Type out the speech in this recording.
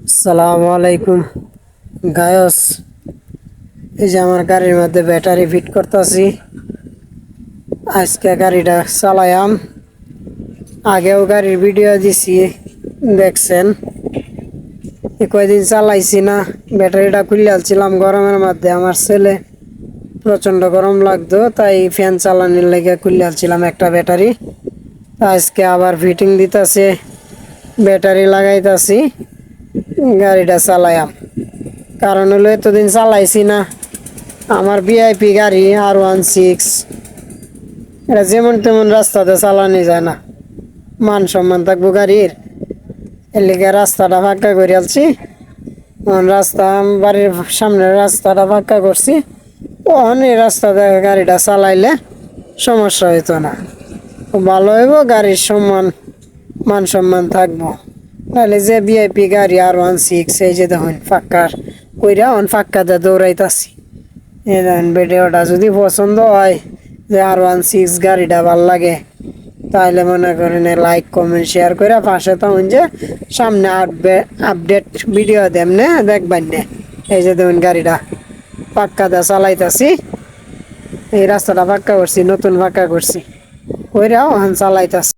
আসসালামু আলাইকুম গায়স। এই যে আমার গাড়ির মধ্যে ব্যাটারি ফিট করতেছি। আজকে গাড়িটা চালায়াম, আগেও গাড়ির ভিডিও দিছি, দেখছেন। কয়দিন চালাইছি না, ব্যাটারিটা খুলে আলছিলাম গরমের মধ্যে। আমার ছেলে প্রচন্ড গরম লাগতো, তাই ফ্যান চালানোর লেগে খুলে আলছিলাম একটা ব্যাটারি। আজকে আবার ফিটিং দিতেছে, ব্যাটারি লাগাইতাছি, গাড়িটা চালায়াম। কারণ হলো এতদিন চালাইছি না। আমার ভিআইপি গাড়ি R16, এটা যেমন তেমন রাস্তাতে চালানি যায় না, মান সম্মান থাকবো গাড়ির। এর লিগে রাস্তাটা ফাঁকা করে আলছি। রাস্তা বাড়ির সামনের রাস্তাটা ফাঁকা করছি, এই রাস্তাতে গাড়িটা চালাইলে সমস্যা হইতো না, ভালো হইব, গাড়ির মান সম্মান থাকবো। নাহলে যে ভিআইপি গাড়ি R16, এই যে দেখুন ফাঁকা কইরা ফাঁকাতে দৌড়াইতাছি। এই দেখেন, ভিডিওটা যদি পছন্দ হয়, যে R16 গাড়িটা ভাল লাগে, তাহলে মনে করেন লাইক কমেন্ট শেয়ার করে পাশে থাকুন, যে সামনে আপডেট ভিডিও দেমনে দেখবেন না। এই যে দেখুন গাড়িটা পাক্কাতে চালাইতাছি, এই রাস্তাটা পাক্কা করছি, নতুন পাক্কা করছি, ওইরাও চালাইতাছি।